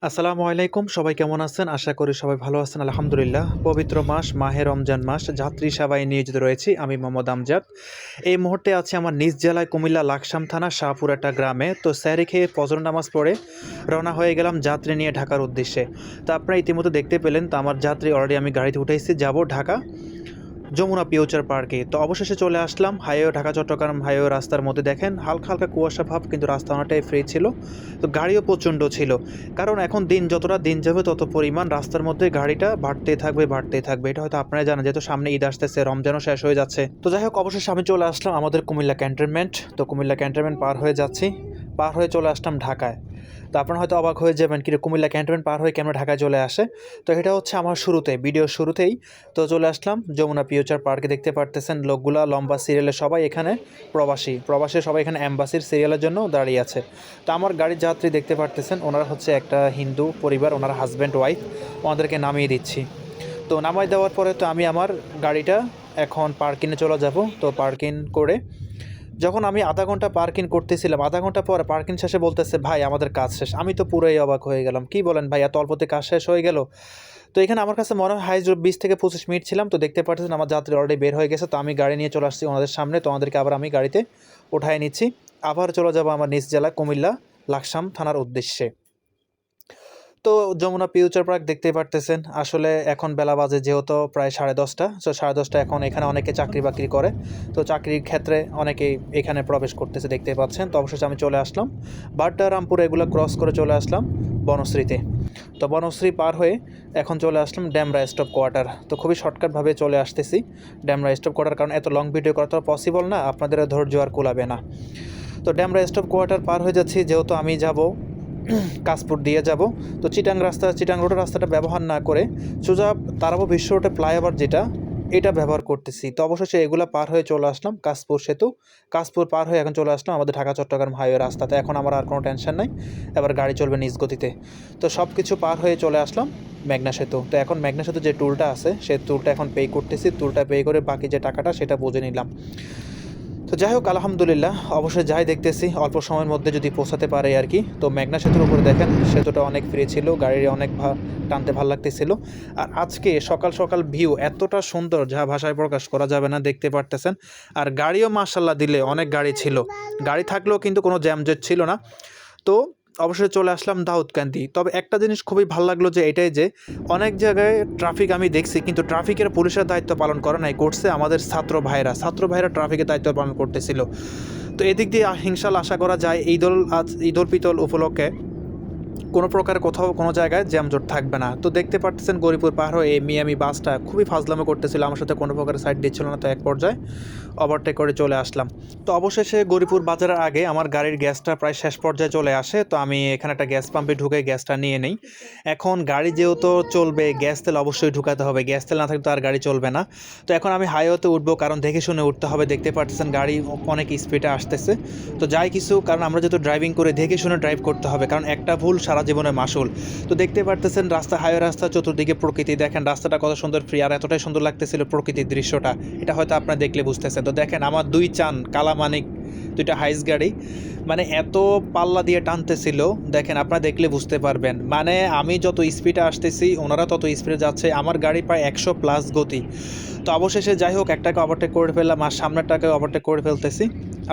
আসসালামু আলাইকুম, সবাই কেমন আছেন? আশা করি সবাই ভালো আছেন। আলহামদুলিল্লাহ। পবিত্র মাস মাহে রমজান মাস, যাত্রী সেবায় নিয়োজিত রয়েছি আমি মোহাম্মদ আমজাদ। এই মুহূর্তে আছি আমার নিজ জেলায় কুমিল্লা লাকসাম থানা শাহপুর একটা গ্রামে। তো সেহরি খেয়ে ফজর নামাজ পড়ে রওনা হয়ে গেলাম যাত্রী নিয়ে ঢাকার উদ্দেশ্যে। তো আপনারা ইতিমধ্যে দেখতে পেলেন, তো আমার যাত্রী অলরেডি আমি গাড়িতে উঠেছি, যাব ঢাকা যমুনা ফিউচার পার্কে। তো অবশেষে চলে আসলাম হাইওয়ে, ঢাকা চট্টগ্রাম হাইওয়ে রাস্তার মধ্যে দেখেন হালকা হালকা কুয়াশা ভাব, কিন্তু রাস্তা অনেকটাই ফ্রি ছিল। তো গাড়িও প্রচণ্ড ছিল, কারণ এখন দিন যতটা দিন যাবে তত পরিমাণ রাস্তার মধ্যে গাড়িটা বাড়তেই থাকবে বাড়তেই থাকবে। এটা হয়তো আপনারা জানেন, যেহেতু সামনে ঈদ আসতেছে, রমজানও শেষ হয়ে যাচ্ছে। তো যাই হোক, অবশেষে আমি চলে আসলাম আমাদের কুমিল্লা ক্যান্টনমেন্ট। তো কুমিল্লা ক্যান্টনমেন্ট পার হয়ে যাচ্ছি, পার হয়ে চলে আসলাম ঢাকায়। তো আপনারা হয়তো অবাক হয়ে যাবেন, কি কুমিল্লা ক্যান্টনমেন্ট পার হয়ে কেমন ঢাকায় চলে আসে। তো এটা হচ্ছে আমার শুরুতে, ভিডিওর শুরুতেই তো চলে আসলাম যমুনা ফিউচার পার্কে। দেখতে পারতেছেন লোকগুলা লম্বা সিরিয়ালে সবাই এখানে প্রবাসী সবাই এখানে অ্যাম্বাসির সিরিয়ালের জন্য দাঁড়িয়ে আছে। তো আমার গাড়ির যাত্রী দেখতে পারতেছেন, ওনারা হচ্ছে একটা হিন্দু পরিবার, ওনার হাজব্যান্ড ওয়াইফ, ওনাদেরকে নামিয়ে দিচ্ছি। তো নামাই দেওয়ার পরে তো আমি আমার গাড়িটা এখন পার্কিংয়ে চলে যাব। তো পার্কিং করে যখন আমি আধা ঘন্টা পার্কিং করতেছিলাম, আধা ঘন্টা পরে পার্কিং শেষে বলতেছে, ভাই আমাদের কাজ শেষ। আমি তো পুরোই অবাক হয়ে গেলাম, কি বলেন ভাই, এত অল্পতে কাজ শেষ হয়ে গেল? তো এখানে আমার কাছে মনে হয় হাই 20 থেকে 25 মিনিট ছিলাম। তো দেখতে পাচ্ছেন আমার যাত্রী অলরেডি বের হয়ে গেছে। তো আমি গাড়ি নিয়ে চলে আসছি ওনাদের সামনে। তো ওনাদেরকে আবার আমি গাড়িতে উঠায় নিচ্ছি, আবার চলে যাব আমার নিজ জেলা কুমিল্লা লাকসাম থানার উদ্দেশ্যে। তো যমুনা ফিউচার পার্ক দেখতেই পারতেছেন, আসলে এখন বেলা বাজে যেহেতু প্রায় 10:30। তো 10:30 এখন এখানে অনেকে চাকরি বাকরি করে, তো চাকরির ক্ষেত্রে অনেকেই এখানে প্রবেশ করতেছে দেখতেই পাচ্ছেন। তো অবশেষে আমি চলে আসলাম বাড্ডা, রামপুর এগুলো ক্রস করে চলে আসলাম বনশ্রীতে। তো বনশ্রী পার হয়ে এখন চলে আসলাম ড্যামরা স্টপ কোয়ার্টার। তো খুবই শর্টকাটভাবে চলে আসতেছি ড্যামরা স্টপ কোয়ার্টার, কারণ এত লং ভিডিও করা তো পসিবল না, আপনাদের ধৈর্য আর কুলাবে না। তো ড্যামরা স্টপ কোয়ার্টার পার হয়ে যাচ্ছি, যেহেতু আমি যাব কাশপুর দিয়ে যাব। তো চিটাং রোডের রাস্তাটা ব্যবহার না করে সোজা তারাবো বিশ্ব রোডে ফ্লাইওভার যেটা, এটা ব্যবহার করতেছি। তো অবশেষে এগুলো পার হয়ে চলে আসলাম কাশপুর সেতু। কাশপুর পার হয়ে এখন চলে আসলাম আমাদের ঢাকা চট্টগ্রাম হাইওয়ে রাস্তাতে। এখন আমার আর কোনো টেনশন নাই, এবার গাড়ি চলবে নিজ গতিতে। তো সব কিছু পার হয়ে চলে আসলাম মেঘনা সেতু। তো এখন মেঘনা সেতু যে টুলটা আছে, সেই টুলটা এখন পে করতেছি। টুলটা পে করে বাকি যে টাকাটা সেটা বুঝে নিলাম। তো যাই হোক, আলহামদুলিল্লাহ, অবশ্যই যাই দেখতেছি অল্প সময়ের মধ্যে যদি পৌঁছাতে পারে আর কি। তো মেঘনা সেতুর উপরে দেখেন সেতুটা অনেক ফ্রি ছিল, গাড়ির অনেক টানতে ভালো লাগতেছিল। আর আজকে সকাল সকাল ভিউ এতটা সুন্দর, যা ভাষায় প্রকাশ করা যাবে না, দেখতে পারতেছেন। আর গাড়িও মাশাল্লাহ দিলে অনেক গাড়ি ছিল, গাড়ি থাকলেও কিন্তু কোনো জ্যামজট ছিল না। তো অবশ্যই চলে আসলাম দাউদকান্দি। তবে একটা জিনিস খুবই ভালো লাগলো, যে এটাই যে অনেক জায়গায় ট্রাফিক আমি দেখছি, কিন্তু ট্রাফিকের পুলিশের দায়িত্ব পালন করে নাই, করছে আমাদের ছাত্র ভাইরা ট্রাফিকের দায়িত্ব পালন করতেছিল। তো এদিক দিয়ে ইনশাল্লাহ আশা করা যায় ঈদ উল ফিতর উপলক্ষে কোনো প্রকার কোথাও কোনো জায়গায় জ্যামজট থাকবে না। তো দেখতে পাচ্ছেন গরিপুর পার হয়ে এই মিয়ামি বাসটা খুবই ফাজলামো করতেছিল, আমার সাথে কোনো প্রকার সাইড দিচ্ছিল না। তো এক পর্যায়ে ওভারটেক করে চলে আসলাম। তো অবশেষে গরিপুর বাজারের আগে আমার গাড়ির গ্যাসটা প্রায় শেষ পর্যায়ে চলে আসে। তো আমি এখানে একটা গ্যাস পাম্পে ঢুকে গ্যাসটা নিয়ে নেই। এখন গাড়ি যেহেতু চলবে, গ্যাস তেল অবশ্যই ঢুকাতে হবে, গ্যাস তেল না থাকলে তো আর গাড়ি চলবে না। তো এখন আমি হাইওয়েতে উঠবো, কারণ দেখে শুনে উঠতে হবে। দেখতে পাচ্ছেন গাড়ি অনেক স্পিডে আসতেছে। তো যাই কিছু, কারণ আমরা যেহেতু ড্রাইভিং করে দেখে শুনে ড্রাইভ করতে হবে, কারণ একটা ভুল সারা জীবনের মাসুল। তো দেখতে পারতেছেন হাইওয়ে রাস্তা, চতুর্দিকে প্রকৃতি, দেখেন রাস্তাটা কত সুন্দর ফ্রি, আর এতটাই সুন্দর লাগতেছিল প্রকৃতির দৃশ্যটা, এটা হয়তো আপনারা দেখলে বুঝতেছেন। তো দেখেন আমার দুই চান কালামানিক দুইটা হাইস গাড়ি, মানে এত পাল্লা দিয়ে টানতেছিল, দেখেন আপনারা দেখলে বুঝতে পারবেন। মানে আমি যত স্পিডে আসতেছি ওনারা তত স্পিডে যাচ্ছে, আমার গাড়ি প্রায় 100+ গতি। তো অবশেষে যাই হোক, একটাকে ওভারটেক করে ফেললাম, আর সামনেরটাকে ওভারটেক করে ফেলতেছি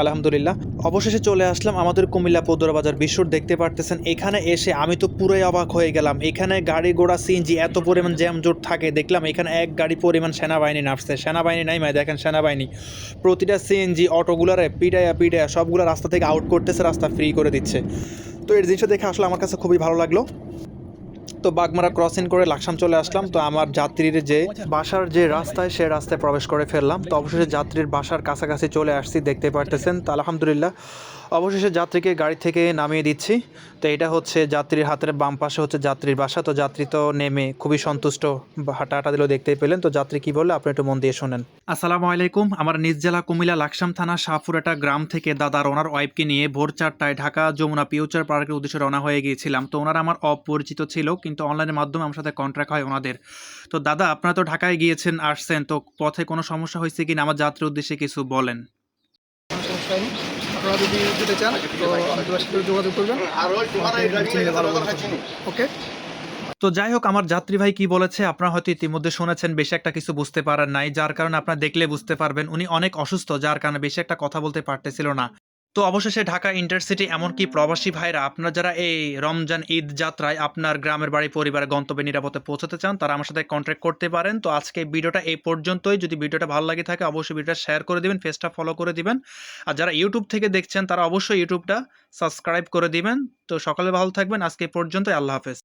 আলহামদুলিল্লাহ। অবশেষে চলে আসলাম আমাদের কুমিল্লা পদ্মরা বাজার বিশ্বর। দেখতে পারতেছেন এখানে এসে আমি তো পুরোই অবাক হয়ে গেলাম, এখানে গাড়ি ঘোড়া সিএনজি এত পরিমাণ জ্যামজট থাকে দেখলাম। এখানে এক গাড়ি পরিমাণ সেনাবাহিনী নামছে, সেনাবাহিনী নাই মানে দেখেন সেনাবাহিনী প্রতিটা সিএনজি অটোগুলারে পিডায়া পিডায়া সবগুলো রাস্তা থেকে আউট করতেছে, রাস্তা ফ্রি করে দিচ্ছে। তো এর জিনিসটা দেখে আসলে আমার কাছে খুবই ভালো লাগলো। তো বাগমারা ক্রসিং করে লাকসাম চলে আসলাম। তো আমার যাত্রীর যে বাসার যে রাস্তায়, সে রাস্তায় প্রবেশ করে ফেললাম। তো অবশেষে যাত্রীর বাসার কাছাকাছি চলে আসছি, দেখতে পারতেছেন। তো আলহামদুলিল্লাহ, অবশেষে যাত্রীকে গাড়ি থেকে নামিয়ে দিচ্ছি। তো এটা হচ্ছে যাত্রীর হাতের বাম পাশে হচ্ছে যাত্রীর বাসা। তো যাত্রী তো নেমে খুবই সন্তুষ্ট, হাঁটা দিলেও দেখতেই পেলেন। তো যাত্রী কি বলে আপনি একটু মন দিয়ে শোনেন। আসসালামু আলাইকুম। আমার নিজ জেলা কুমিল্লা লাকসাম থানা শাহপুরাটা গ্রাম থেকে দাদার ওনার ওয়াইফকে নিয়ে ভোর 4টায় ঢাকা যমুনা ফিউচার পার্কের উদ্দেশ্যে রওনা হয়ে গিয়েছিলাম। তো ওনারা আমার অপরিচিত ছিল, কিন্তু অনলাইনের মাধ্যমে আমার সাথে কন্ট্রাক্ট হয় ওনাদের। তো দাদা, আপনারা তো ঢাকায় গিয়েছেন, আসছেন, তো পথে কোনো সমস্যা হয়েছে কিনা, আমার যাত্রীর উদ্দেশ্যে কিছু বলেন। আপনারা যদি যেতে চান তো আমাদের সাথে যোগাযোগ করবেন, চিনলে ভালো বলে থাকবেন। ওকে। তো যাই হোক, আমার যাত্রী ভাই কি বলেছে আপনারা হয়তো ইতিমধ্যে শুনেছেন, বেশি একটা কিছু বুঝতে পারেন নাই, যার কারণে আপনারা দেখলে বুঝতে পারবেন উনি অনেক অসুস্থ, যার কারণে বেশি একটা কথা বলতে পারতেছিল না। তো অবশেষে ঢাকা ইন্টারসিটি এমনকি প্রবাসী ভাইরা আপনারা যারা এই রমজান ঈদ যাত্রায় আপনার গ্রামের বাড়ি পরিবারের গন্তব্যে নিরাপদে পৌঁছাতে চান, তারা আমার সাথে কন্ট্যাক্ট করতে পারেন। তো আজকে এই ভিডিওটা এই পর্যন্তই। যদি ভিডিওটা ভালো লাগে থাকে অবশ্যই ভিডিওটা শেয়ার করে দিবেন, পেজটা ফলো করে দিবেন। আর যারা ইউটিউব থেকে দেখছেন তারা অবশ্যই ইউটিউবটা সাবস্ক্রাইব করে দিবেন। তো সকালে ভালো থাকবেন, আজকে এই পর্যন্তই। আল্লাহ হাফেজ।